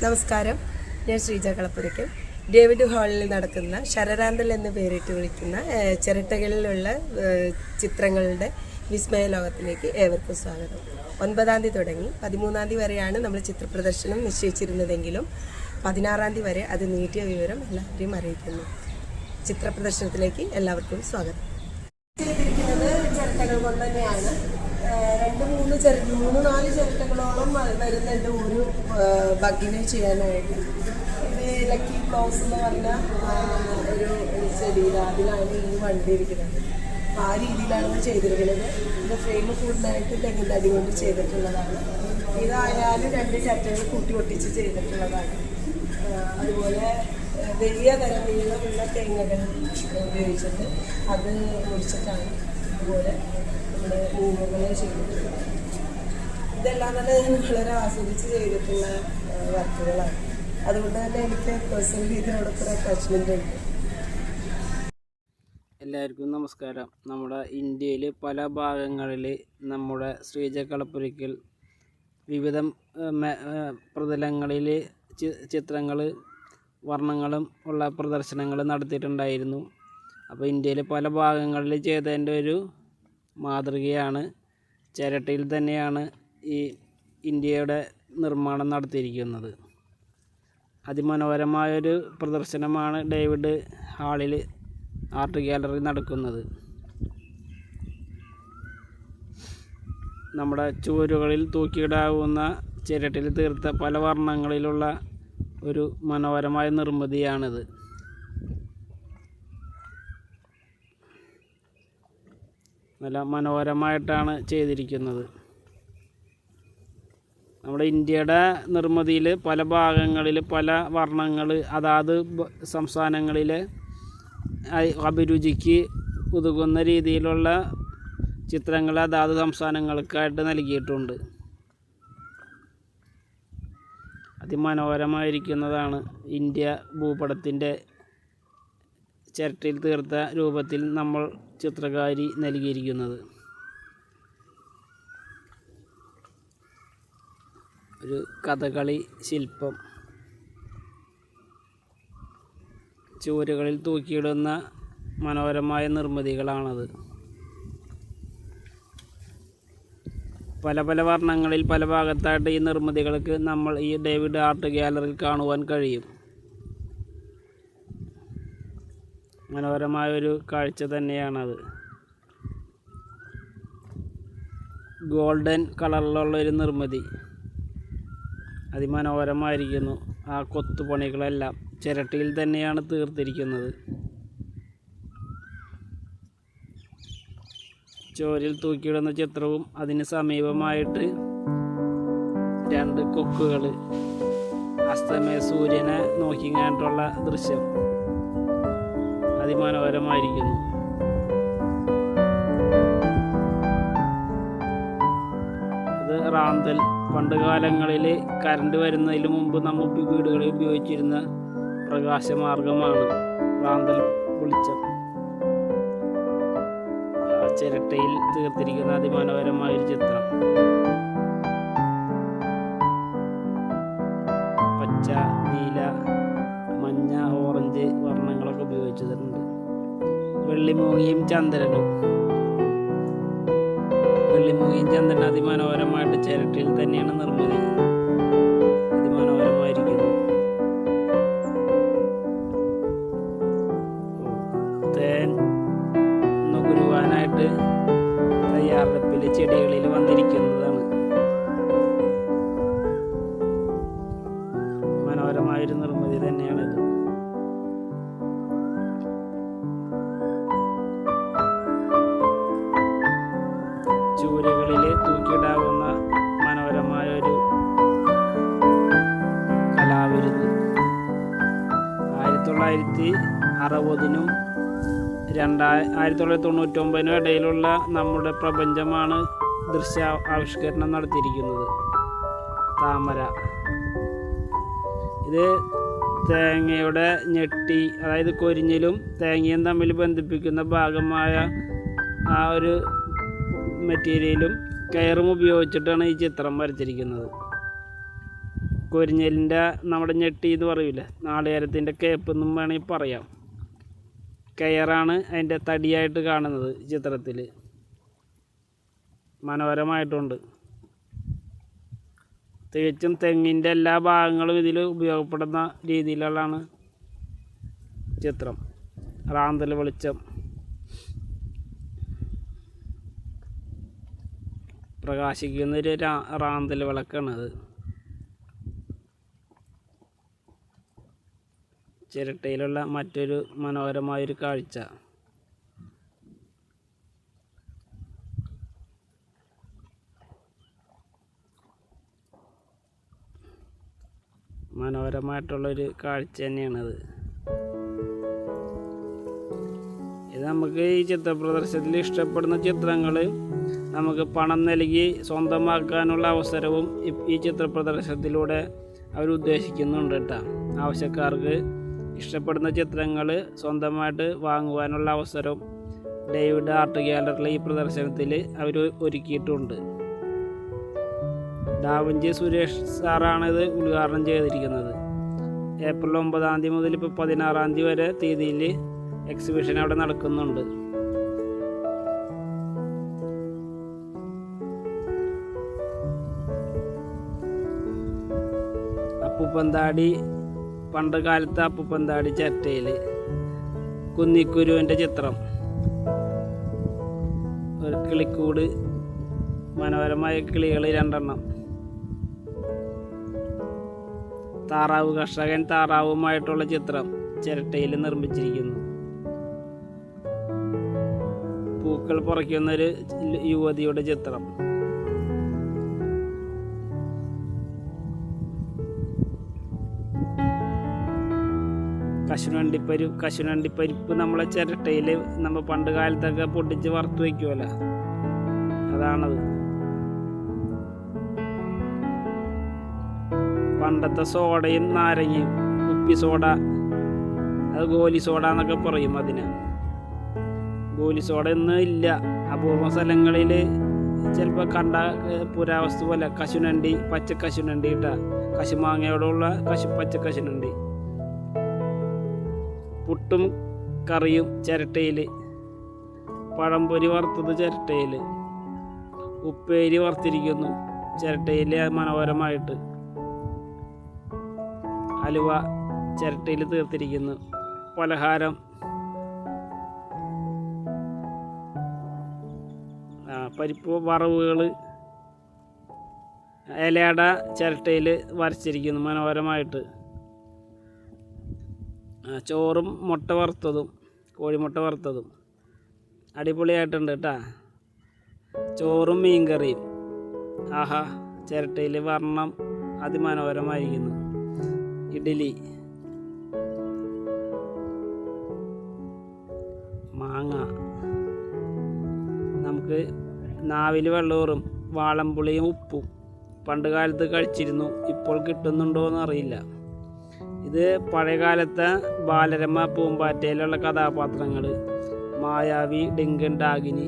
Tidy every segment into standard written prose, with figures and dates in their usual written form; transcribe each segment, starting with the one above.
നമസ്കാരം, ഞാൻ ശ്രീജ കളപ്പുരയ്ക്കൽ. ഡേവിഡ് ഹാളിൽ നടക്കുന്ന ശരരാന്തൽ എന്ന് പേരിട്ട് വിളിക്കുന്ന ചിരട്ടകളിലുള്ള ചിത്രങ്ങളുടെ വിസ്മയ ലോകത്തിലേക്ക് ഏവർക്കും സ്വാഗതം. 9-ാം തീയതി തുടങ്ങി 13-ാം തീയതി വരെയാണ് നമ്മൾ ചിത്രപ്രദർശനം നിശ്ചയിച്ചിരുന്നതെങ്കിലും 16-ാം തീയതി വരെ അത് നീട്ടിയ വിവരം എല്ലാവരെയും അറിയിക്കുന്നു. ചിത്രപ്രദർശനത്തിലേക്ക് എല്ലാവർക്കും സ്വാഗതം. ചെയ്തിരിക്കുന്നത് ചിരട്ടകൾ കൊണ്ട് തന്നെയാണ്. 3-4 ചിരട്ടകളോളം വരുന്നുണ്ട് ഒരു ബഗ്ഗിനെ ചെയ്യാനായിട്ട്. ഇത് ലക്കി ബ്ലൗസ് എന്ന് പറഞ്ഞ ഒരു ചെടിയിൽ അതിലാണ് ഈ വണ്ടി ഇരിക്കുന്നത്. ആ രീതിയിലാണ് ചെയ്തിരിക്കുന്നത്. ഇത് ഫ്രെയിം കൂടുതലായിട്ട് തെങ്ങിൻ തടി കൊണ്ട് ചെയ്തിട്ടുള്ളതാണ്. ഇതായാലും 2 ചിരട്ടകൾ കൂട്ടി ഒട്ടിച്ച് ചെയ്തിട്ടുള്ളതാണ്. അതുപോലെ വലിയ തരം നീളമുള്ള തെങ്ങുകൾ ഉപയോഗിച്ചിട്ട് അത് മുറിച്ചിട്ടാണ് അതുപോലെ നമ്മുടെ മൂന്നുകളെ ചെയ്തിട്ടുള്ളത്. ഇതെല്ലാം തന്നെ വളരെ ആസ്വദിച്ച് ചെയ്തിട്ടുള്ള വർക്കുകളാണ്. അതുകൊണ്ട് തന്നെ എനിക്ക് പേഴ്സണലി ഇതിനോടൊക്കെ അറ്റാച്ച്മെൻ്റ് ഉണ്ട്. എല്ലാവർക്കും നമസ്കാരം. നമ്മുടെ ഇന്ത്യയിൽ പല ഭാഗങ്ങളിൽ നമ്മുടെ ശ്രീജ കളപ്പുരയ്ക്കൽ വിവിധ പ്രതലങ്ങളിൽ ചിത്രങ്ങൾ വർണ്ണങ്ങളും ഉള്ള പ്രദർശനങ്ങൾ നടത്തിയിട്ടുണ്ടായിരുന്നു. അപ്പോൾ ഇന്ത്യയിൽ പല ഭാഗങ്ങളിൽ ചെയ്തതിൻ്റെ ഒരു മാതൃകയാണ്. ചിരട്ടയിൽ തന്നെയാണ് ഈ ഇന്ത്യയുടെ നിർമ്മാണം നടത്തിയിരിക്കുന്നത്. അതിമനോഹരമായൊരു പ്രദർശനമാണ് ഡേവിഡ് ഹാളിൽ ആർട്ട് ഗാലറി നടക്കുന്നത്. നമ്മുടെ ചുവരുകളിൽ തൂക്കിയിടാവുന്ന ചിരട്ടയിൽ തീർത്ത പല വർണ്ണങ്ങളിലുള്ള ഒരു മനോഹരമായ നിർമ്മിതിയാണിത്. നല്ല മനോഹരമായിട്ടാണ് ചെയ്തിരിക്കുന്നത്. നമ്മുടെ ഇന്ത്യയുടെ നിർമ്മിതിയിൽ പല ഭാഗങ്ങളിൽ പല വർണ്ണങ്ങൾ അതാത് സംസ്ഥാനങ്ങളിലെ അഭിരുചിക്ക് ഉതകുന്ന രീതിയിലുള്ള ചിത്രങ്ങൾ അതാത് സംസ്ഥാനങ്ങൾക്കായിട്ട് നൽകിയിട്ടുണ്ട്. അതിമനോഹരമായിരിക്കുന്നതാണ് ഇന്ത്യ ഭൂപടത്തിൻ്റെ ചിരട്ടയിൽ തീർത്ത രൂപത്തിൽ നമ്മൾ ചിത്രകാരി നൽകിയിരിക്കുന്നത്. ഒരു കഥകളി ശില്പം ചുവരുകളിൽ തൂക്കിയിടുന്ന മനോഹരമായ നിർമ്മിതികളാണത്. പല പല വർണ്ണങ്ങളിൽ പല ഭാഗത്തായിട്ട് ഈ നിർമ്മിതികൾക്ക് നമ്മൾ ഈ ഡേവിഡ് ആർട്ട് ഗാലറിയിൽ കാണുവാൻ കഴിയും. മനോഹരമായൊരു കാഴ്ച തന്നെയാണത്. ഗോൾഡൻ കളറിലുള്ളൊരു നിർമ്മിതി അതിമനോഹരമായിരിക്കുന്നു. ആ കൊത്തുപണികളെല്ലാം ചിരട്ടയിൽ തന്നെയാണ് തീർത്തിരിക്കുന്നത്. ചോരിൽ തൂക്കിയിടുന്ന ചിത്രവും അതിന് സമീപമായിട്ട് 2 കൊക്കുകൾ അസ്തമയ സൂര്യനെ നോക്കിങ്ങാണ്ടുള്ള ദൃശ്യം അതിമനോഹരമായിരിക്കുന്നു. ഇത് റാന്തൽ പണ്ട് കാലങ്ങളിൽ കറണ്ട് വരുന്നതിന് മുമ്പ് നമ്മൾ വീടുകളിൽ ഉപയോഗിച്ചിരുന്ന പ്രകാശമാർഗമാണ് റാന്തൽ വെളിച്ചം. ചിരട്ടയിൽ തീർത്തിരിക്കുന്ന അതിമനോഹരമായൊരു ചിത്രം. പച്ച, നീല, മഞ്ഞ, ഓറഞ്ച് വർണ്ണങ്ങളൊക്കെ ഉപയോഗിച്ചിട്ടുണ്ട്. വെള്ളിമൂങ്ങിയും ചന്ദ്രനും അതിമനോഹരമായിട്ട് ചിരട്ടയിൽ തന്നെയാണ് നിർമ്മിതി. അതിമനോഹരമായിരിക്കുന്നു. തേൻ നുകരുവാനായിട്ട് തയ്യാറെടുപ്പിൽ ചെടികളിൽ വന്നിരിക്കുന്നതാണ്. മനോഹരമായൊരു നിർമ്മിതി തന്നെയാണിത്. ചൂരകളിൽ തൂക്കിയിടാവുന്ന മനോഹരമായൊരു കലാവിരുത്. 1960-നും 1999-നും ഇടയിലുള്ള നമ്മുടെ പ്രപഞ്ചമാണ് ദൃശ്യ ആവിഷ്കരണം നടത്തിയിരിക്കുന്നത്. താമര. ഇത് തേങ്ങയുടെ ഞെട്ടി, അതായത് കൊരിഞ്ഞിലും തേങ്ങയും തമ്മിൽ ബന്ധിപ്പിക്കുന്ന ഭാഗമായ ആ ഒരു മെറ്റീരിയലും കയറും ഉപയോഗിച്ചിട്ടാണ് ഈ ചിത്രം വരച്ചിരിക്കുന്നത്. കൊരിഞ്ഞലിൻ്റെ നമ്മുടെ ഞെട്ടി എന്ന് പറയില്ല, നാളികേരത്തിൻ്റെ കേപ്പ് എന്നും വേണമെങ്കിൽ പറയാം. കെയറാണ് അതിൻ്റെ തടിയായിട്ട് കാണുന്നത് ചിത്രത്തിൽ. മനോഹരമായിട്ടുണ്ട്. തികച്ചും തെങ്ങിൻ്റെ എല്ലാ ഭാഗങ്ങളും ഇതിൽ ഉപയോഗപ്പെടുന്ന രീതിയിലുള്ളതാണ് ചിത്രം. റാന്തൽ വെളിച്ചം, പ്രകാശിക്കുന്നൊരു റാന്തൽ വിളക്കാണത്. ചിരട്ടയിലുള്ള മറ്റൊരു മനോഹരമായൊരു കാഴ്ച. മനോഹരമായിട്ടുള്ളൊരു കാഴ്ച തന്നെയാണത്. ഇത് നമുക്ക് ഈ ചിത്ര പ്രദർശനത്തിൽ ഇഷ്ടപ്പെടുന്ന ചിത്രങ്ങൾ നമുക്ക് പണം നൽകി സ്വന്തമാക്കാനുള്ള അവസരവും ഈ ചിത്ര പ്രദർശനത്തിലൂടെ അവർ ഉദ്ദേശിക്കുന്നുണ്ട് കേട്ടോ. ആവശ്യക്കാർക്ക് ഇഷ്ടപ്പെടുന്ന ചിത്രങ്ങൾ സ്വന്തമായിട്ട് വാങ്ങുവാനുള്ള അവസരം ഡേവിഡ് ആർട്ട് ഗ്യാലറിയിലെ ഈ പ്രദർശനത്തിൽ അവർ ഒരുക്കിയിട്ടുണ്ട്. ഡാവിഞ്ചി സുരേഷ് സാറാണ് ഇത് ഉദ്ഘാടനം ചെയ്തിരിക്കുന്നത്. ഏപ്രിൽ 9 മുതൽ ഇപ്പോൾ 16 വരെ തീയതിയിൽ എക്സിബിഷൻ അവിടെ നടക്കുന്നുണ്ട്. അപ്പുപ്പന്താടി, പണ്ട് കാലത്ത് അപ്പുപ്പന്താടി ചിരട്ടയിൽ കുന്നിക്കുരുവിൻ്റെ ചിത്രം, ഒരു കിളിക്കൂട്, മനോഹരമായ കിളികൾ 2 താറാവ് കർഷകൻ താറാവുമായിട്ടുള്ള ചിത്രം ചിരട്ടയിൽ നിർമ്മിച്ചിരിക്കുന്നു. പൂക്കൾ പറിക്കുന്നൊരു യുവതിയുടെ ചിത്രം. കശുവണ്ടിപ്പരിപ്പ് നമ്മളെ ചിരട്ടയിൽ നമ്മൾ പണ്ട് കാലത്തൊക്കെ പൊട്ടിച്ച് വറുത്ത് വയ്ക്കുമല്ലോ, അതാണത്. പണ്ടത്തെ സോഡയും നാരങ്ങയും, കുപ്പി സോഡ, അത് ഗോലി സോഡ എന്നൊക്കെ പറയും അതിന്. ഗോലി സോഡ ഒന്നും ഇല്ല, അപൂർവ സ്ഥലങ്ങളിൽ ചിലപ്പോൾ കണ്ട പുരാവസ്തു പോലെ കശുനണ്ടി, പച്ച കശുനണ്ടി ഇട്ട കശുമാങ്ങയോടുള്ള പച്ച കശുനണ്ടി. പുട്ടും കറിയും ചിരട്ടയിൽ, പഴംപൊരി വറുത്തത് ചിരട്ടയിൽ, ഉപ്പേരി വറുത്തിരിക്കുന്നു ചിരട്ടയിൽ മനോഹരമായിട്ട്, അലുവ ചിരട്ടയിൽ തീർത്തിരിക്കുന്നു, പലഹാരം, പരിപ്പ് വറവുകൾ, ഇലയട ചിരട്ടയിൽ വരച്ചിരിക്കുന്നു മനോഹരമായിട്ട്. ചോറും മുട്ട വറുത്തതും, കോഴിമുട്ട വറുത്തതും അടിപൊളിയായിട്ടുണ്ട് കേട്ടോ. ചോറും മീൻകറിയും, ആഹാ, ചിരട്ടയിൽ വർണ്ണം അതിമനോഹരമായിരിക്കുന്നു. ഇഡ്ഡലി, മാങ്ങ, നമുക്ക് നാവിൽ വെള്ളൂറും വാളംപുളിയും ഉപ്പും പണ്ട് കാലത്ത് കഴിച്ചിരുന്നു, ഇപ്പോൾ കിട്ടുന്നുണ്ടോ എന്നറിയില്ല. ഇത് പഴയകാലത്തെ ബാലരമ പൂമ്പാറ്റയിലുള്ള കഥാപാത്രങ്ങൾ, മായാവി, ഡിങ്കൻ, ഡാഗിനി.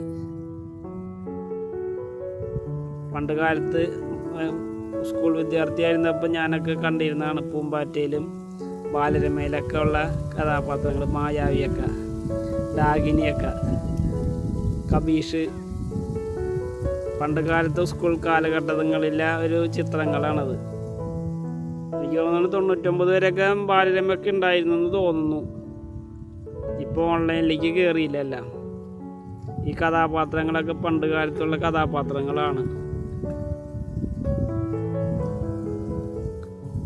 പണ്ട് കാലത്ത് സ്കൂൾ വിദ്യാർത്ഥിയായിരുന്നപ്പോൾ ഞാനൊക്കെ കണ്ടിരുന്നതാണ് പൂമ്പാറ്റയിലും ബാലരമയിലൊക്കെ ഉള്ള കഥാപാത്രങ്ങൾ, മായാവിയൊക്കെ, ഡാഗിനിയൊക്കെ, കബീഷ്. പണ്ട് കാലത്ത് സ്കൂൾ കാലഘട്ടങ്ങളിലെ ഒരു ചിത്രങ്ങളാണത്. എനിക്ക് തോന്നുന്നു 99 വരെയൊക്കെ ബാലരമയൊക്കെ ഉണ്ടായിരുന്നു എന്ന് തോന്നുന്നു. ഇപ്പോൾ ഓൺലൈനിലേക്ക് കയറിയില്ലല്ല. ഈ കഥാപാത്രങ്ങളൊക്കെ പണ്ട് കാലത്തുള്ള കഥാപാത്രങ്ങളാണ്.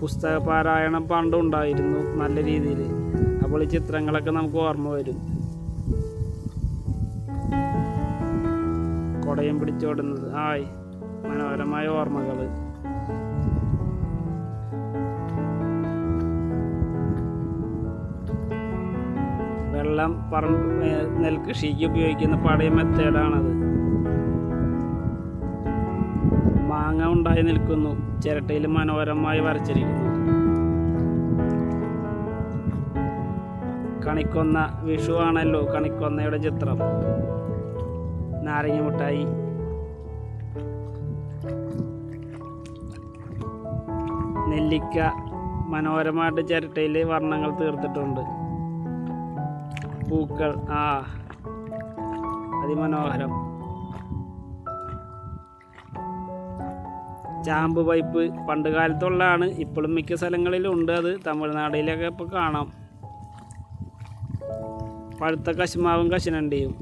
പുസ്തക പാരായണം പണ്ടുണ്ടായിരുന്നു നല്ല രീതിയിൽ. അപ്പോൾ ഈ ചിത്രങ്ങളൊക്കെ നമുക്ക് ഓർമ്മ വരും. കൊടയും പിടിച്ചോടുന്നത്, ആയ്, മനോഹരമായ ഓർമ്മകൾ. വെള്ളം നെൽകൃഷിക്ക് ഉപയോഗിക്കുന്ന പഴയ മെത്തേഡാണത്. മാങ്ങ ഉണ്ടായി നിൽക്കുന്നു, ചിരട്ടയിൽ മനോഹരമായി വരച്ചിരിക്കുന്നു. കണിക്കൊന്ന, വിഷു ആണല്ലോ, കണിക്കൊന്നയുടെ ചിത്രം, നാരങ്ങ മിഠായി, നെല്ലിക്ക മനോഹരമായിട്ട് ചിരട്ടയിൽ വർണ്ണങ്ങൾ തീർത്തിട്ടുണ്ട്. പൂക്കൾ അതിമനോഹരം. ചാമ്പ് പൈപ്പ് പണ്ട് കാലത്തുള്ളതാണ്, ഇപ്പോഴും മിക്ക സ്ഥലങ്ങളിലും ഉണ്ട്. അത് തമിഴ്നാടിലൊക്കെ ഇപ്പോൾ കാണാം. പഴുത്ത കശുമാവും കശുനണ്ടിയും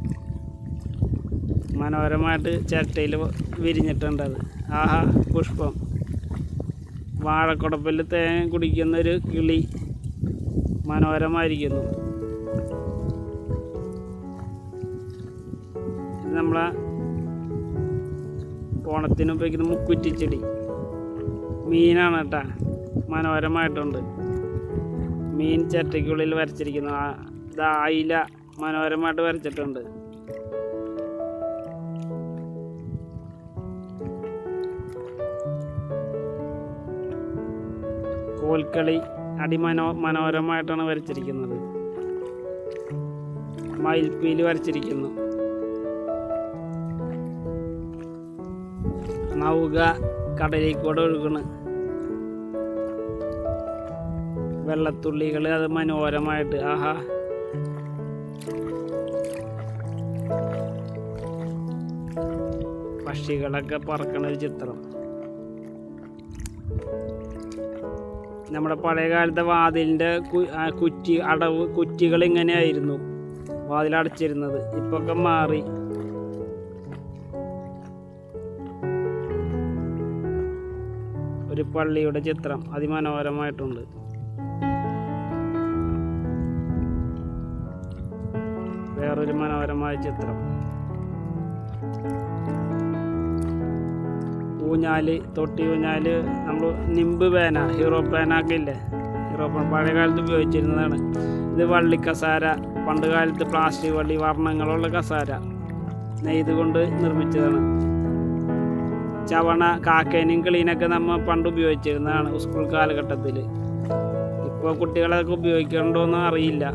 മനോഹരമായിട്ട് ചിരട്ടയിൽ വിരിഞ്ഞിട്ടുണ്ട്. അത് പുഷ്പം. വാഴക്കുടപ്പിൽ തേൻ കുടിക്കുന്നൊരു കിളി മനോഹരമായിരിക്കുന്നു. ഇത് നമ്മളെ ഓണത്തിന് ഉപയോഗിക്കുന്ന മുക്കുറ്റിച്ചെടി. മീനാണ് കേട്ടോ, മനോഹരമായിട്ടുണ്ട്. മീൻ ചട്ടയ്ക്കുള്ളിൽ വരച്ചിരിക്കുന്നു. ഇത് അയില മനോഹരമായിട്ട് വരച്ചിട്ടുണ്ട്. കോൽക്കളി മനോഹരമായിട്ടാണ് വരച്ചിരിക്കുന്നത്. മയിൽപ്പീലി വരച്ചിരിക്കുന്നു. നൗക കടലിൽക്കൂടെ ഒഴുകണ്. വെള്ളത്തുള്ളികൾ അത് മനോഹരമായിട്ട് പക്ഷികളൊക്കെ പറക്കണ ഒരു ചിത്രം. നമ്മുടെ പഴയ കാലത്തെ വാതിലിൻ്റെ കുറ്റികൾ ഇങ്ങനെയായിരുന്നു വാതിലടച്ചിരുന്നത്. ഇപ്പൊക്കെ മാറി. ഒരു പള്ളിയുടെ ചിത്രം അതിമനോഹരമായിട്ടുണ്ട്. വേറൊരു മനോഹരമായ ചിത്രം. ഊഞ്ഞാല്, തൊട്ടി ഊഞ്ഞാല്. നമ്മൾ നിമ്പ് പേന, ഹീറോ പേനൊക്കെ ഇല്ലേ, ഹീറോ പേന പഴയ കാലത്ത് ഉപയോഗിച്ചിരുന്നതാണ്. ഇത് വള്ളി കസാര, പണ്ട് കാലത്ത് പ്ലാസ്റ്റിക് വള്ളി വർണ്ണങ്ങളുള്ള കസാര നെയ്ത് കൊണ്ട് നിർമ്മിച്ചതാണ്. ചവണ, കാക്കേനെയും കിളീനൊക്കെ നമ്മൾ പണ്ട് ഉപയോഗിച്ചിരുന്നതാണ് സ്കൂൾ കാലഘട്ടത്തിൽ. ഇപ്പോൾ കുട്ടികളൊക്കെ ഉപയോഗിക്കണ്ടോയെന്ന് അറിയില്ല.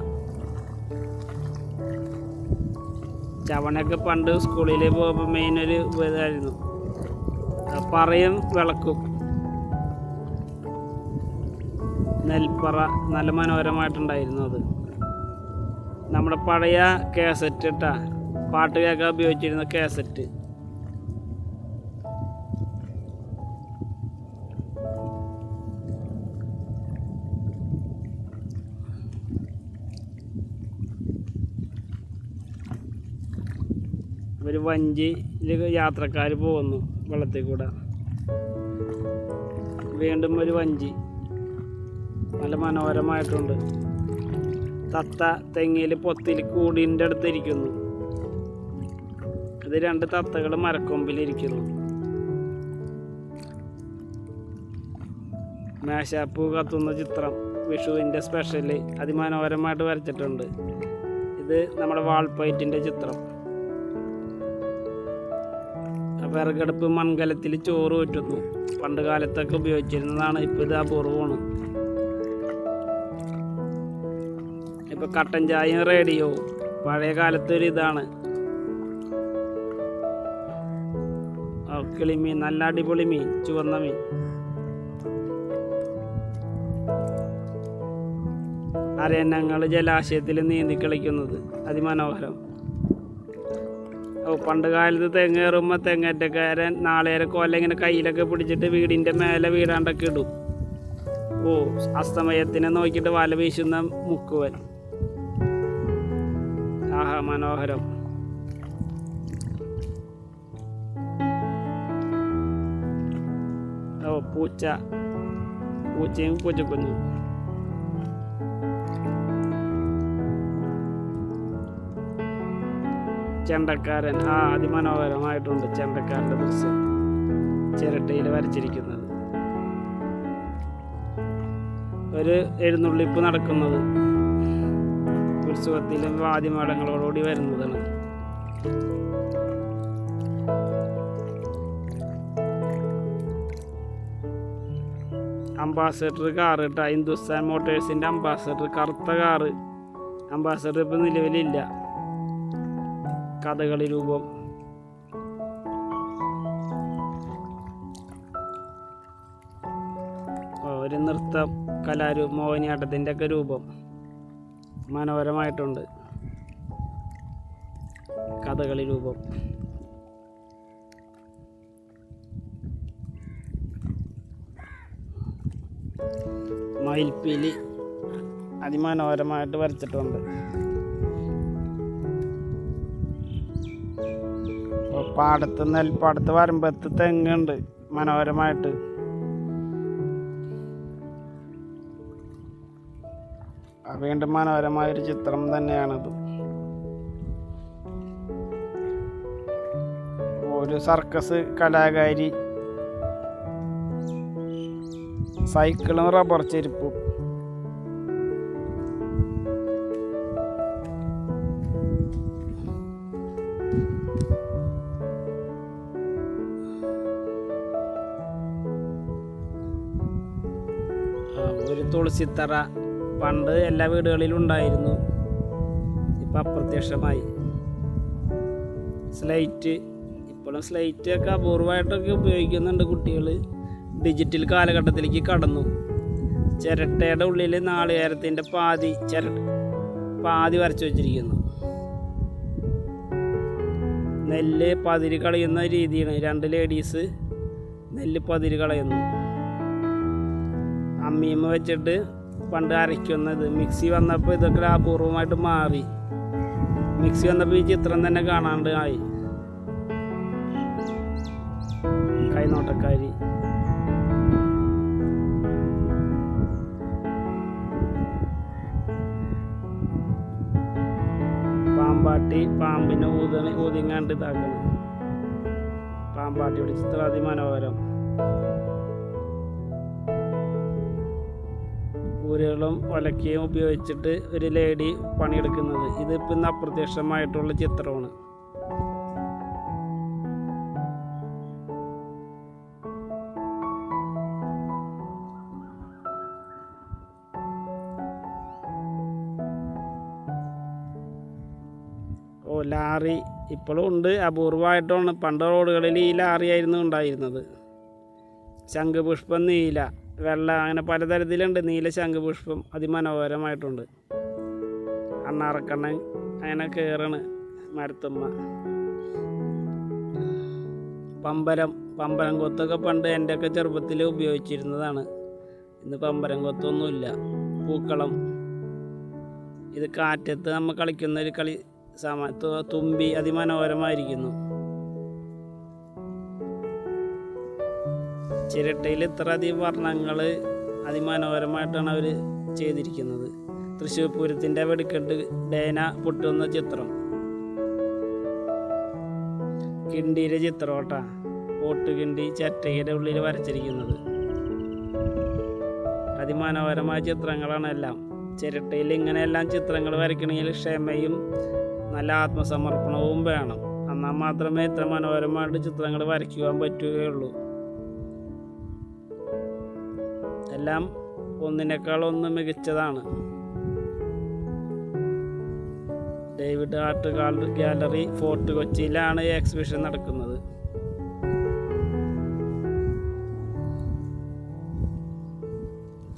ചവണയൊക്കെ പണ്ട് സ്കൂളിൽ പോകുമ്പോൾ മെയിനൊരു ഇതായിരുന്നു. പറയും വിളക്കും. നെൽപ്പറ നല്ല മനോഹരമായിട്ടുണ്ടായിരുന്നു. അത് നമ്മുടെ പഴയ കാസറ്റ് പാട്ട് കേൾക്കാൻ ഉപയോഗിച്ചിരുന്ന കാസറ്റ്. ഒരു വഞ്ചിയിൽ യാത്രക്കാർ പോകുന്നു വെള്ളത്തിൽ കൂടെ. വീണ്ടും ഒരു വഞ്ചി നല്ല മനോഹരമായിട്ടുണ്ട്. തത്ത തെങ്ങിൽ പൊത്തിൽ കൂടിൻ്റെ അടുത്ത് ഇരിക്കുന്നു. ഇത് 2 തത്തകൾ മരക്കൊമ്പിലിരിക്കുന്നു. മേശാപ്പ് കത്തുന്ന ചിത്രം, വിഷുവിൻ്റെ സ്പെഷ്യൽ അതിമനോഹരമായിട്ട് വരച്ചിട്ടുണ്ട്. ഇത് നമ്മുടെ വാൾപ്പയറ്റിൻ്റെ ചിത്രം. വിറകടുപ്പ് മൺകലത്തിൽ ചോറ് ഊറ്റുന്നു. പണ്ട് കാലത്തൊക്കെ ഉപയോഗിച്ചിരുന്നതാണ്. ഇപ്പോൾ ഇത് അപൂർവമാണ്. ഇപ്പം കട്ടൻ ചായയും റേഡിയോ പഴയ കാലത്തൊരു ഇതാണ്. കിളിമീൻ, നല്ല അടിപൊളി മീൻ, ചുവന്ന മീൻ. അരയന്നങ്ങൾ ജലാശയത്തിൽ നീന്തി കളിക്കുന്നത് അതിമനോഹരം. പണ്ട് കാലത്ത് തെങ്ങ് കയറുമ്പോൾ തെങ്ങേറ്റക്കാരൻ നാളേരെ കൊല ഇങ്ങനെ കയ്യിലൊക്കെ പിടിച്ചിട്ട് വീടിൻ്റെ മേലെ വീടാണ്ടൊക്കെ ഇടും. അസ്തമയത്തിനെ നോക്കിയിട്ട് വല വീശുന്ന മുക്കുവൻ. മനോഹരം. പൂച്ചയും പൂച്ചക്കുഞ്ഞും. ചെണ്ടക്കാരൻ അതിമനോഹരമായിട്ടുണ്ട്. ചെണ്ടക്കാരൻ്റെ ദൃശ്യം ചിരട്ടയിൽ വരച്ചിരിക്കുന്നത്. ഒരു എഴുന്നള്ളിപ്പ് നടക്കുന്നത് ഉത്സവത്തിലും വാദ്യമേളങ്ങളോടുകൂടി വരുന്നതാണ്. അംബാസഡർ കാറ് ഹിന്ദുസ്ഥാൻ മോട്ടോഴ്സിൻ്റെ അംബാസഡർ, കറുത്ത കാറ്. അംബാസഡർ ഇപ്പം നിലവിലില്ല. കഥകളി രൂപം. ഒരു നൃത്ത കലാരൂപം, മോഹിനിയാട്ടത്തിൻ്റെ ഒക്കെ രൂപം മനോഹരമായിട്ടുണ്ട്. കഥകളി രൂപം. മയിൽപ്പീലി അതിമനോഹരമായിട്ട് വരച്ചിട്ടുണ്ട്. നെൽപ്പാടത്ത് വരമ്പത്ത് തെങ്ങുണ്ട് മനോഹരമായിട്ട്. വീണ്ടും മനോഹരമായൊരു ചിത്രം തന്നെയാണത്. ഒരു സർക്കസ് കലാകാരി സൈക്കിളും റബ്ബർ ചെരുപ്പും. ഒരു തുളസിത്തറ പണ്ട് എല്ലാ വീടുകളിലും ഉണ്ടായിരുന്നു, ഇപ്പം അപ്രത്യക്ഷമായി. സ്ലേറ്റ്, ഇപ്പോഴും സ്ലേറ്റ് ഒക്കെ അപൂർവമായിട്ടൊക്കെ ഉപയോഗിക്കുന്നുണ്ട് കുട്ടികൾ. ഡിജിറ്റൽ കാലഘട്ടത്തിലേക്ക് കടന്നു. ചിരട്ടയുടെ ഉള്ളിൽ നാളികേരത്തിൻ്റെ പാതി വരച്ചു വച്ചിരിക്കുന്നു. നെല്ല് പതിര് കളയുന്ന രീതിയാണ്. 2 ലേഡീസ് നെല്ല് പതിര് കളയുന്നു. അമ്മീമ്മ വെച്ചിട്ട് പണ്ട് അരയ്ക്കുന്നത്. മിക്സി വന്നപ്പോൾ ഇതൊക്കെ അപൂർവമായിട്ട് മാറി. മിക്സി വന്നപ്പോൾ ഈ ചിത്രം തന്നെ കാണാണ്ട് ആയി. കൈനോട്ടക്കാരി. പാമ്പാട്ടി പാമ്പിനെ ഊതിങ്ങാണ്ട് ഇതാക്കണം. പാമ്പാട്ടിയുടെ ചിത്രം അതിമനോഹരം. ൂരുകളും ഒലക്കയും ഉപയോഗിച്ചിട്ട് ഒരു ലേഡി പണിയെടുക്കുന്നത്. ഇതിപ്പോൾ ഇന്ന് അപ്രത്യക്ഷമായിട്ടുള്ള ചിത്രമാണ്. ലാറി ഇപ്പോഴും ഉണ്ട്, അപൂർവമായിട്ടാണ്. പണ്ട് റോഡുകളിൽ ഈ ലാറിയായിരുന്നു ഉണ്ടായിരുന്നത്. ശംഖുപുഷ്പം, നീല, വെള്ള, അങ്ങനെ പലതരത്തിലുണ്ട്. നീല ശംഖുപുഷ്പം അതിമനോഹരമായിട്ടുണ്ട്. അണ്ണാറക്കണ്ണൻ അങ്ങനെ കയറാണ് മരത്തുമ്മ. പമ്പരം കൊത്തൊക്കെ പണ്ട് എൻ്റെയൊക്കെ ചെറുപ്പത്തിൽ ഉപയോഗിച്ചിരുന്നതാണ്. ഇന്ന് പമ്പരം കൊത്തൊന്നുമില്ല. പൂക്കളം, ഇത് കാറ്റത്ത് നമ്മൾ കളിക്കുന്ന ഒരു കളി തുമ്പി അതിമനോഹരമായിരിക്കുന്നു. ചിരട്ടയിൽ ഇത്ര അധികം വർണ്ണങ്ങൾ അതിമനോഹരമായിട്ടാണ് അവർ ചെയ്തിരിക്കുന്നത്. തൃശ്ശൂർ പൂരത്തിൻ്റെ വെടിക്കെട്ട് ഡേന പൊട്ടുന്ന ചിത്രം. കിണ്ടിയുടെ ചിത്രം കേട്ടാ. പോട്ടുകിണ്ടി ചിരട്ടയുടെ ഉള്ളിൽ വരച്ചിരിക്കുന്നത്. അതിമനോഹരമായ ചിത്രങ്ങളാണ് എല്ലാം. ചിരട്ടയിൽ ഇങ്ങനെയെല്ലാം ചിത്രങ്ങൾ വരയ്ക്കണമെങ്കിൽ ക്ഷമയും നല്ല ആത്മസമർപ്പണവും വേണം. എന്നാൽ മാത്രമേ ഇത്ര മനോഹരമായിട്ട് ചിത്രങ്ങൾ വരയ്ക്കുവാൻ പറ്റുകയുള്ളൂ. എല്ലാം ഒന്നിനേക്കാൾ ഒന്ന് മികച്ചതാണ്. ഡേവിഡ് ആർട്ട് ഗാലറി, ഫോർട്ട് കൊച്ചിയിലാണ് ഈ എക്സിബിഷൻ നടക്കുന്നത്.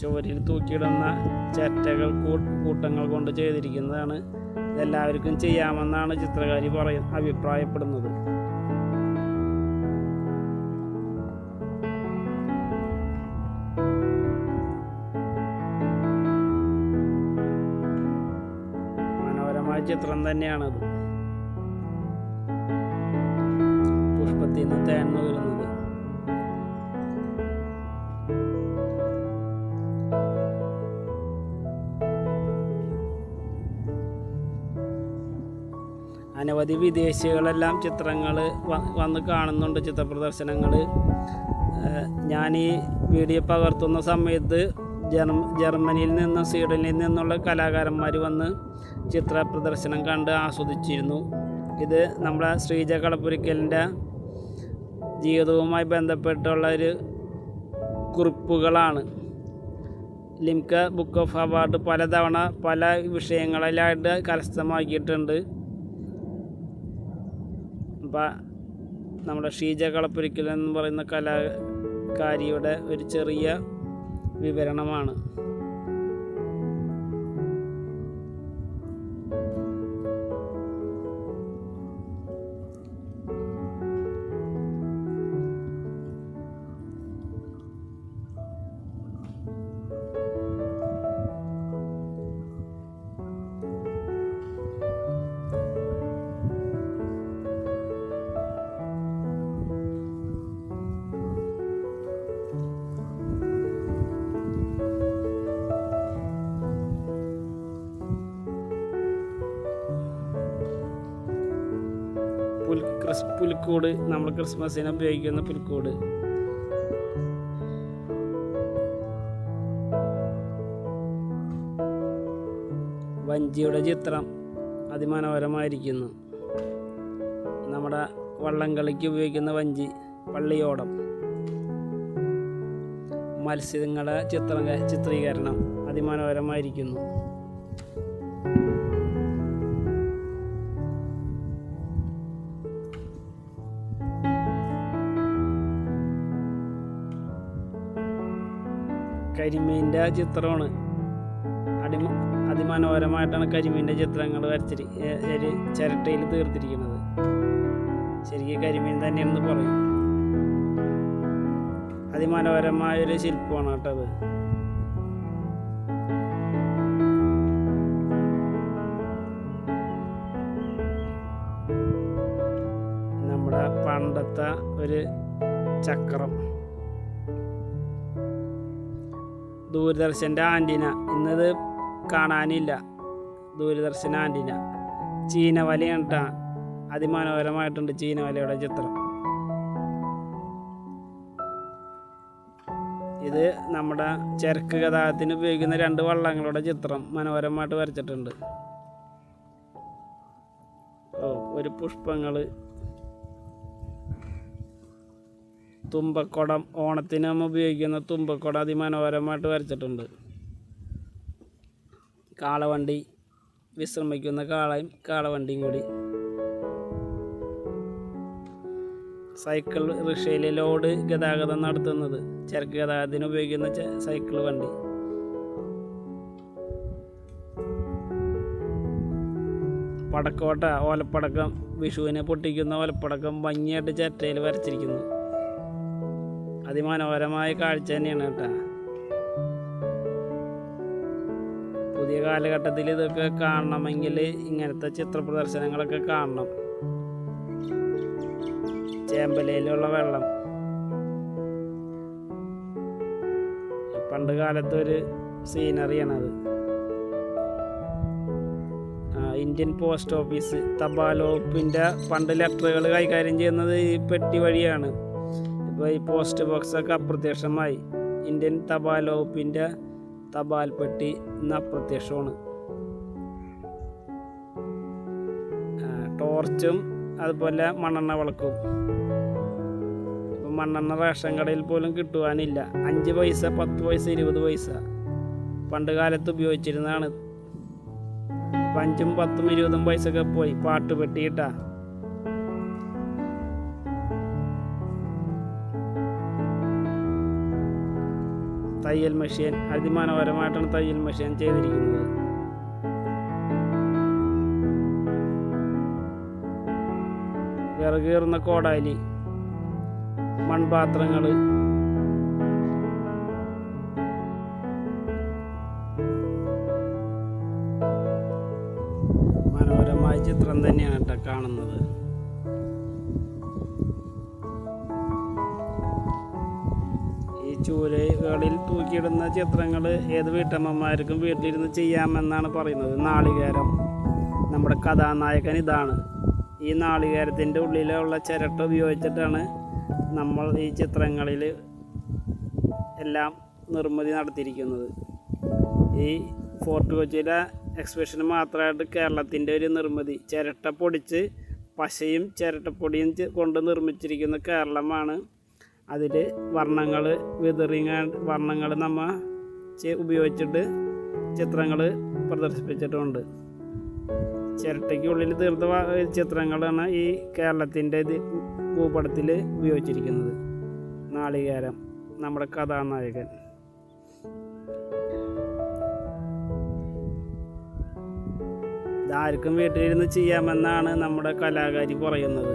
ചുവരിൽ തൂക്കിയിടുന്ന ചിരട്ടകൾ കൂട്ടങ്ങൾ കൊണ്ട് ചെയ്തിരിക്കുന്നതാണ്. ഇതെല്ലാവർക്കും ചെയ്യാമെന്നാണ് ചിത്രകാരി അഭിപ്രായപ്പെടുന്നത്. മനോഹരമായ ചിത്രം തന്നെയാണത്. പുഷ്പത്തിൽ നിന്ന് തേൻ വരുന്നത്. അനവധി വിദേശികളെല്ലാം ചിത്രങ്ങൾ വന്ന് കാണുന്നുണ്ട്. ചിത്രപ്രദർശനങ്ങൾ. ഞാൻ ഈ വീഡിയോ പകർത്തുന്ന സമയത്ത് ജർമ്മനിയിൽ നിന്നും സ്വീഡനിൽ നിന്നുള്ള കലാകാരന്മാർ വന്ന് ചിത്ര പ്രദർശനം കണ്ട് ആസ്വദിച്ചിരുന്നു. ഇത് നമ്മുടെ ശ്രീജ കളപ്പുരയ്ക്കലിൻ്റെ ജീവിതവുമായി ബന്ധപ്പെട്ടുള്ള ഒരു കുറിപ്പുകളാണ്. ലിംക ബുക്ക് ഓഫ് അവാർഡ് പലതവണ പല വിഷയങ്ങളിലായിട്ട് കരസ്ഥമാക്കിയിട്ടുണ്ട്. അപ്പം നമ്മുടെ ഷീജ കളപ്പുരയ്ക്കൽ എന്ന് പറയുന്ന കലാകാരിയുടെ ഒരു ചെറിയ വിവരണമാണ്. പുൽക്കൂട്, നമ്മൾ ക്രിസ്മസിന് ഉപയോഗിക്കുന്ന പുൽക്കൂട്. വഞ്ചിയുടെ ചിത്രം അതിമനോഹരമായിരിക്കുന്നു. നമ്മുടെ വള്ളംകളിക്ക് ഉപയോഗിക്കുന്ന വഞ്ചി, പള്ളിയോടം. മത്സ്യങ്ങളുടെ ചിത്രീകരണം അതിമനോഹരമായിരിക്കുന്നു. കരിമീൻ്റെ ചിത്രമാണ്. അതിമനോഹരമായിട്ടാണ് കരിമീൻ്റെ ചിത്രങ്ങൾ ചിരട്ടയിൽ തീർത്തിരിക്കുന്നത്. ശരിക്കും കരിമീൻ തന്നെയാണെന്ന് പറയും. അതിമനോഹരമായൊരു ശില്പമാണ് കേട്ടോ അത്. നമ്മുടെ പണ്ടത്തെ ഒരു ചക്രം. ദൂരദർശൻ്റെ ആൻറ്റിന, ഇന്നത് കാണാനില്ല. ദൂരദർശൻ ആൻറ്റിന. ചീനവലയാണ് കേട്ടോ. അതിമനോഹരമായിട്ടുണ്ട് ചീനവലയുടെ ചിത്രം. ഇത് നമ്മുടെ ചരക്ക് ഗതാഗതത്തിന് ഉപയോഗിക്കുന്ന 2 വള്ളങ്ങളുടെ ചിത്രം മനോഹരമായിട്ട് വരച്ചിട്ടുണ്ട്. ഒരു പുഷ്പങ്ങൾ. തുമ്പക്കുടം, ഓണത്തിന് നമ്മൾ ഉപയോഗിക്കുന്ന തുമ്പക്കുടം അതിമനോഹരമായിട്ട് വരച്ചിട്ടുണ്ട്. കാളവണ്ടി, വിശ്രമിക്കുന്ന കാളയും കാളവണ്ടിയും കൂടി. സൈക്കിൾ റിക്ഷയിൽ ലോഡ് ഗതാഗതം നടത്തുന്നത്, ചരക്ക് ഗതാഗതത്തിന് ഉപയോഗിക്കുന്ന സൈക്കിൾ വണ്ടി. പടക്കോട്ട, ഓലപ്പടക്കം, വിഷുവിനെ പൊട്ടിക്കുന്ന ഓലപ്പടക്കം ഭംഗിയായിട്ട് ചിരട്ടയിൽ വരച്ചിരിക്കുന്നു. അതിമനോഹരമായ കാഴ്ച തന്നെയാണ് കേട്ടോ. പുതിയ കാലഘട്ടത്തിൽ ഇതൊക്കെ കാണണമെങ്കിൽ ഇങ്ങനത്തെ ചിത്ര പ്രദർശനങ്ങളൊക്കെ കാണണം. ചേമ്പലയിലുള്ള വെള്ളം പണ്ട് കാലത്തെ ഒരു സീനറിയാണത്. ഇന്ത്യൻ പോസ്റ്റ് ഓഫീസ്, തപാൽ വകുപ്പിൻ്റെ പണ്ട് ലെറ്ററുകൾ കൈകാര്യം ചെയ്യുന്നത് ഈ പെട്ടി വഴിയാണ്. ഇപ്പോൾ ഈ പോസ്റ്റ് ബോക്സൊക്കെ അപ്രത്യക്ഷമായി. ഇന്ത്യൻ തപാൽ വകുപ്പിൻ്റെ തപാൽ പെട്ടി ഇന്ന് അപ്രത്യക്ഷമാണ്. ടോർച്ചും അതുപോലെ മണ്ണെണ്ണ വിളക്കും. ഇപ്പം മണ്ണെണ്ണ റേഷൻ കടയിൽ പോലും കിട്ടുവാനില്ല. 5 പൈസ, 10 പൈസ, 20 പൈസ പണ്ട് കാലത്ത് ഉപയോഗിച്ചിരുന്നതാണ്. 5ഉം 10ഉം 20ഉം പൈസയൊക്കെ പോയി. പാട്ടുപെട്ടിയിട്ടാ. തയ്യൽ മെഷീൻ, അതിമനോഹരമായിട്ടാണ് തയ്യൽ മെഷീൻ ചെയ്തിരിക്കുന്നത്. വിറകേറുന്ന കോടാലി, മൺപാത്രങ്ങൾ. മനോഹരമായ ചിത്രം തന്നെയാണ് കേട്ടോ കാണുന്നത്. ചൂലകളിൽ തൂക്കിയിടുന്ന ചിത്രങ്ങൾ ഏത് വീട്ടമ്മമാർക്കും വീട്ടിലിരുന്ന് ചെയ്യാമെന്നാണ് പറയുന്നത്. നാളികേരം, നമ്മുടെ കഥാനായകൻ ഇതാണ്. ഈ നാളികേരത്തിൻ്റെ ഉള്ളിലുള്ള ചിരട്ട ഉപയോഗിച്ചിട്ടാണ് നമ്മൾ ഈ ചിത്രങ്ങളിൽ എല്ലാം നിർമ്മിതി നടത്തിയിരിക്കുന്നത്. ഈ ഫോർട്ട് കൊച്ചിയിലെ എക്സിബിഷന് മാത്രമായിട്ട് കേരളത്തിൻ്റെ ഒരു നിർമ്മിതി, ചിരട്ട പൊടിച്ച് പശയും ചിരട്ടപ്പൊടിയും കൊണ്ട് നിർമ്മിച്ചിരിക്കുന്ന കേരളമാണ്. അതിൽ വർണ്ണങ്ങൾ വർണ്ണങ്ങൾ നമ്മൾ ഉപയോഗിച്ചിട്ട് ചിത്രങ്ങൾ പ്രദർശിപ്പിച്ചിട്ടുണ്ട്. ചിരട്ടയ്ക്കുള്ളിൽ തീർത്ത ചിത്രങ്ങളാണ് ഈ കേരളത്തിൻ്റെ ഭൂപടത്തിൽ ഉപയോഗിച്ചിരിക്കുന്നത്. നാളികേരം, നമ്മുടെ കഥാനായകൻ. ഇതാർക്കും വീട്ടിലിരുന്ന് ചെയ്യാമെന്നാണ് നമ്മുടെ കലാകാരി പറയുന്നത്.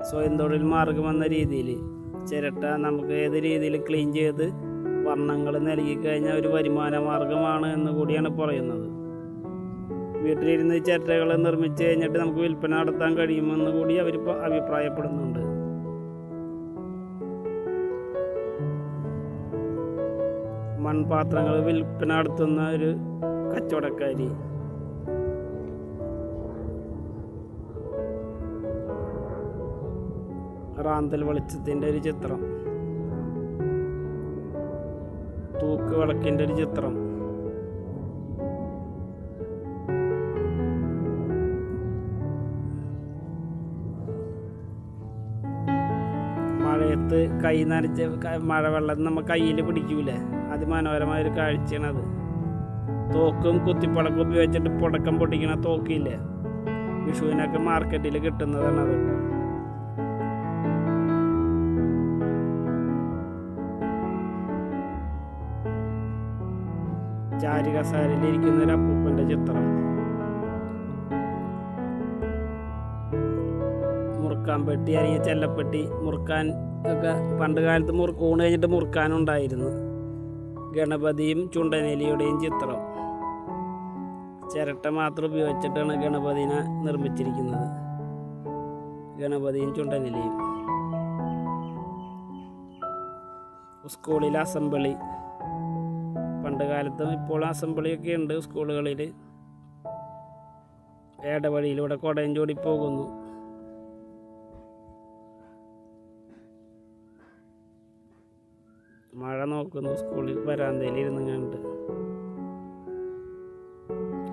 സ്വയം തൊഴിൽ മാർഗമെന്ന രീതിയിൽ ചിരട്ട നമുക്ക് ഏത് രീതിയിൽ ക്ലീൻ ചെയ്ത് വർണ്ണങ്ങൾ നൽകി കഴിഞ്ഞാൽ ഒരു വരുമാന മാർഗമാണ് എന്ന് കൂടിയാണ് പറയുന്നത്. വീട്ടിലിരുന്ന് ചിരട്ടകൾ നിർമ്മിച്ച് കഴിഞ്ഞിട്ട് നമുക്ക് വിൽപ്പന നടത്താൻ കഴിയുമെന്ന് കൂടി അവർ അഭിപ്രായപ്പെടുന്നുണ്ട്. മൺപാത്രങ്ങൾ വിൽപ്പന നടത്തുന്ന ഒരു കച്ചവടക്കാരി. റാന്തൽ വെളിച്ചത്തിൻ്റെ ഒരു ചിത്രം, തൂക്ക് വിളക്കിൻ്റെ ഒരു ചിത്രം, മഴയത്ത് കൈ നനച്ച് മഴവെള്ളം നമ്മൾ കയ്യിൽ പിടിക്കൂലേ, അതിമനോഹരമായൊരു കാഴ്ചയാണത്. തോക്കും കുത്തിപ്പടക്കം ഉപയോഗിച്ചിട്ട് പടക്കം പൊട്ടിക്കണ തോക്കില്ലേ, വിഷുവിനൊക്കെ മാർക്കറ്റിൽ കിട്ടുന്നതാണ് അത്. ചാരുകസാരയിലിരിക്കുന്ന ഒരു അപ്പൂപ്പൻ്റെ ചിത്രം, മുറുക്കാൻ പെട്ടി അല്ലെങ്കിൽ ചെല്ലപ്പെട്ടി മുറുക്കാൻ ഒക്കെ പണ്ട് കാലത്ത് ഊണ് കഴിഞ്ഞിട്ട് മുറുക്കാനുണ്ടായിരുന്നു. ഗണപതിയും ചുണ്ടനെലിയുടെയും ചിത്രം, ചിരട്ട മാത്രം ഉപയോഗിച്ചിട്ടാണ് ഗണപതിനെ നിർമ്മിച്ചിരിക്കുന്നത്. ഗണപതിയും ചുണ്ടനെലിയും. സ്കൂളിലെ അസംബ്ലി, പണ്ട് കാലത്തും ഇപ്പോൾ അസംബ്ലിയൊക്കെ ഉണ്ട് സ്കൂളുകളിൽ. ഏടവഴിയിലൂടെ കുടയും ചൂടി പോകുന്നു. മഴ നോക്കുന്നു സ്കൂളിൽ വരാന്തയിൽ ഇരുന്ന് കണ്ട്.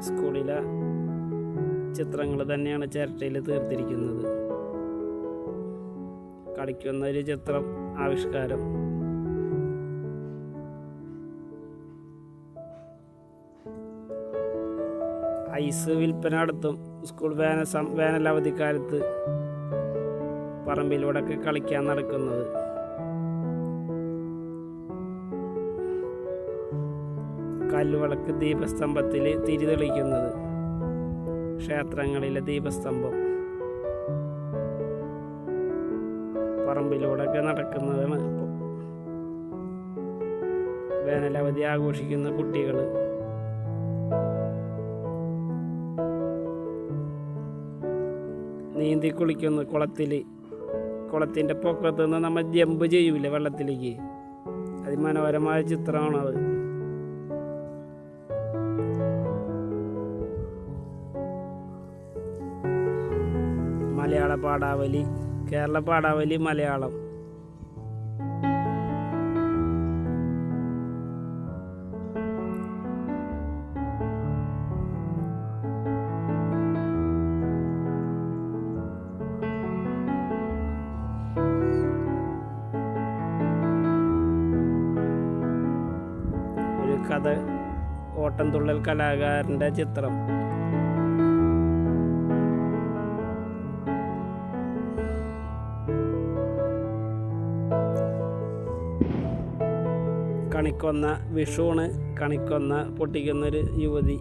സ്കൂളിലെ ചിത്രങ്ങൾ തന്നെയാണ് ചിരട്ടയിൽ തീർത്തിരിക്കുന്നത്. കളിക്കുന്ന ഒരു ചിത്രം ആവിഷ്കാരം. ഐസ് വിൽപ്പന നടത്തും സ്കൂൾ വേനലവധിക്കാലത്ത് പറമ്പിലൂടെ ഒക്കെ കളിക്കാൻ നടക്കുന്നത്. കല്ലുവിളക്ക് ദീപസ്തംഭത്തിൽ തിരി തെളിക്കുന്നത്, ക്ഷേത്രങ്ങളിലെ ദീപസ്തംഭം. പറമ്പിലൂടെ ഒക്കെ നടക്കുന്നതാണ് ഇപ്പോൾ. വേനലവധി ആഘോഷിക്കുന്ന കുട്ടികൾ. നീന്തി കുളിക്കുന്നു കുളത്തിൻ്റെ പൊക്കത്ത് നിന്ന് നമ്മൾ ജമ്പ് ചെയ്യൂലേ വെള്ളത്തിലേക്ക്, അതിമനോഹരമായ ചിത്രമാണത്. മലയാള പാഠാവലി, കേരള പാഠാവലി മലയാളം. ഒരു കഥ, ഓട്ടംതുള്ളൽ കലാകാരൻ്റെ ചിത്രം. കണിക്കൊന്ന, വിഷുവാണ്. കണിക്കൊന്ന പൊട്ടിക്കുന്നൊരു യുവതി.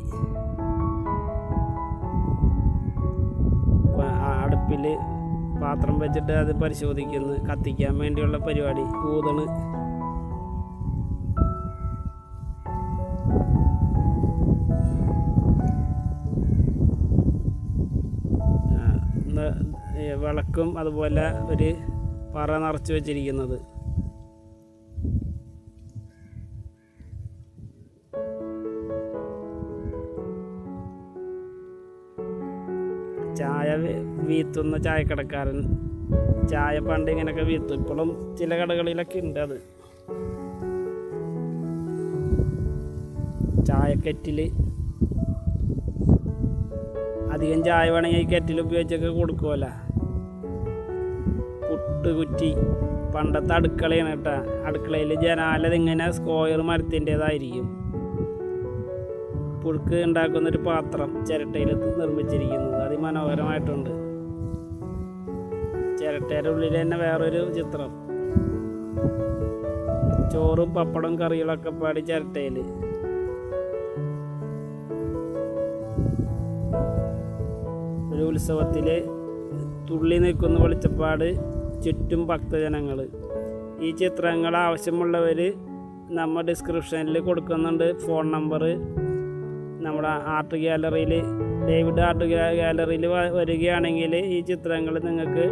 അടുപ്പിൽ പാത്രം വെച്ചിട്ട് അത് പരിശോധിക്കുന്നു, കത്തിക്കാൻ വേണ്ടിയുള്ള പരിപാടി. ഊതണ്. വിളക്കും അതുപോലെ ഒരു പറ നിറച്ച് വെച്ചിരിക്കുന്നത്. ചായ വീത്തുന്ന ചായക്കടക്കാരൻ. ചായ പണ്ട് ഇങ്ങനെയൊക്കെ വീത്തും, ഇപ്പോഴും ചില കടകളിലൊക്കെ ഉണ്ട് അത്. ചായക്കെറ്റിൽ അധികം ചായ വേണമെങ്കിൽ ഈ കെറ്റിൽ ഉപയോഗിച്ചൊക്കെ കൊടുക്കുമല്ലോ. പുട്ടുകുറ്റി, പണ്ടത്തെ അടുക്കളയാണ് കേട്ടോ. അടുക്കളയിൽ ജനാലത് ഇങ്ങനെ സ്ക്വയർ മരത്തിൻ്റെതായിരിക്കും. പുഴുക്ക് ഉണ്ടാക്കുന്നൊരു പാത്രം ചിരട്ടയിൽ നിർമ്മിച്ചിരിക്കുന്നത്, അതിമനോഹരമായിട്ടുണ്ട്. ചിരട്ടയുടെ ഉള്ളിൽ തന്നെ വേറൊരു ചിത്രം, ചോറും പപ്പടം കറികളൊക്കെ പാടി ചിരട്ടയിൽ. ഉത്സവത്തിൽ തുള്ളി നിൽക്കുന്ന വെളിച്ചപ്പാട്, ചുറ്റും ഭക്തജനങ്ങൾ. ഈ ചിത്രങ്ങൾ ആവശ്യമുള്ളവർ നമ്മൾ ഡിസ്ക്രിപ്ഷനിൽ കൊടുക്കുന്നുണ്ട് ഫോൺ നമ്പർ. നമ്മുടെ ആർട്ട് ഗാലറിയിൽ, ഡേവിഡ് ആർട്ട് ഗാലറിയിൽ വരികയാണെങ്കിൽ ഈ ചിത്രങ്ങൾ നിങ്ങൾക്ക്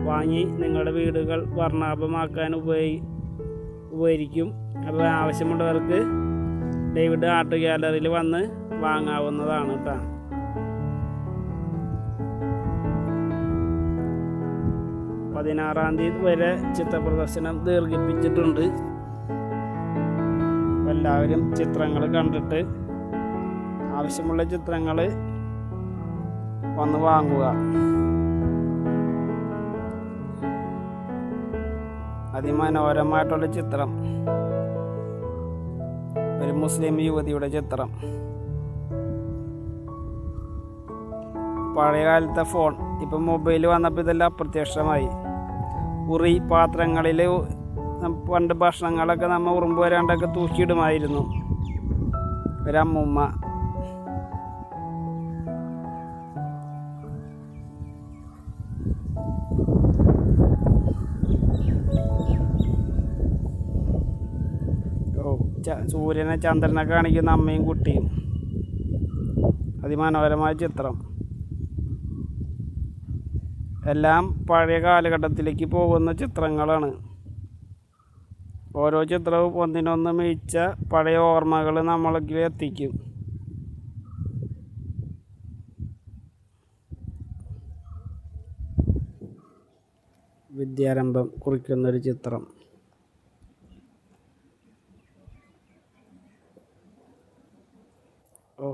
വാങ്ങി നിങ്ങളുടെ വീടുകൾ വർണ്ണാഭമാക്കാൻ ഉപകരിക്കും. അപ്പോൾ ആവശ്യമുള്ളവർക്ക് ഡേവിഡ് ആർട്ട് ഗാലറിയിൽ വന്ന് വാങ്ങാവുന്നതാണ് കേട്ടോ. പതിനാറാം തീയതി വരെ ചിത്രപ്രദർശനം ദീർഘിപ്പിച്ചിട്ടുണ്ട്. എല്ലാവരും ചിത്രങ്ങൾ കണ്ടിട്ട് ആവശ്യമുള്ള ചിത്രങ്ങൾ വന്ന് വാങ്ങുക. അതിമനോഹരമായിട്ടുള്ള ചിത്രം, ഒരു മുസ്ലിം യുവതിയുടെ ചിത്രം. പഴയ കാലത്തെ ഫോൺ, ഇപ്പം മൊബൈൽ വന്നപ്പോൾ ഇതെല്ലാം അപ്രത്യക്ഷമായി. ഉറി പാത്രങ്ങളിൽ പണ്ട് ഭക്ഷണങ്ങളൊക്കെ നമ്മൾ ഉറുമ്പ് വരാണ്ടൊക്കെ തൂക്കിയിടുമായിരുന്നു. ഒരമ്മൂമ്മ. സൂര്യനെ ചന്ദ്രനെ കാണിക്കുന്ന അമ്മയും കുട്ടിയും. അതിമനോഹരമായ ചിത്രം. എല്ലാം പഴയ കാലഘട്ടത്തിലേക്ക് പോകുന്ന ചിത്രങ്ങളാണ്. ഓരോ ചിത്രവും ഒന്നിനൊന്ന് മികച്ച പഴയ ഓർമ്മകൾ നമ്മൾക്ക് എത്തിക്കും. വിദ്യാരംഭം കുറിക്കുന്നൊരു ചിത്രം.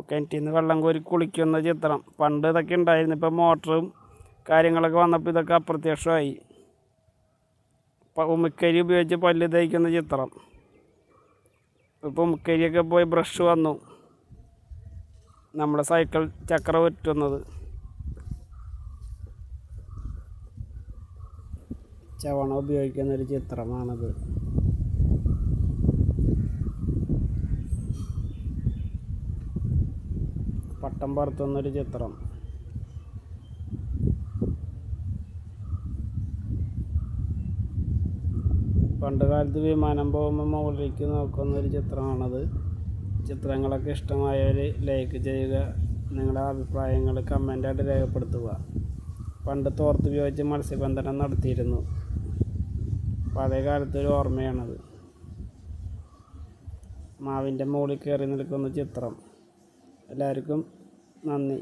കിണറ്റിൽ നിന്ന് വെള്ളം കോരി കുളിക്കുന്ന ചിത്രം. പണ്ട് ഇതൊക്കെ ഉണ്ടായിരുന്നു. ഇപ്പം മോട്ടറും കാര്യങ്ങളൊക്കെ വന്നപ്പോൾ ഇതൊക്കെ അപ്രത്യക്ഷമായി. ഉമിക്കരി ഉപയോഗിച്ച് പല്ല് തേക്കുന്ന ചിത്രം. ഇപ്പോൾ ഉമിക്കരിയൊക്കെ പോയി ബ്രഷ് വന്നു. നമ്മുടെ സൈക്കിൾ ചക്രം ഉറ്റുന്നത്. ചവണ ഉപയോഗിക്കുന്നൊരു ചിത്രമാണത്. പട്ടം പറത്തുന്നൊരു ചിത്രം. പണ്ട് കാലത്ത് വിമാനം പോകുമ്പോൾ മുകളിലേക്ക് നോക്കുന്നൊരു ചിത്രമാണത്. ചിത്രങ്ങളൊക്കെ ഇഷ്ടമായവർ ലൈക്ക് ചെയ്യുക. നിങ്ങളുടെ അഭിപ്രായങ്ങൾ കമൻ്റായിട്ട് രേഖപ്പെടുത്തുക. പണ്ട് തോർത്ത് ഉപയോഗിച്ച് മത്സ്യബന്ധനം നടത്തിയിരുന്നു. പഴയ കാലത്തൊരു ഓർമ്മയാണത്. മാവിൻ്റെ മുകളിൽ കയറി നിൽക്കുന്ന ചിത്രം. എല്ലാവർക്കും നന്ദി.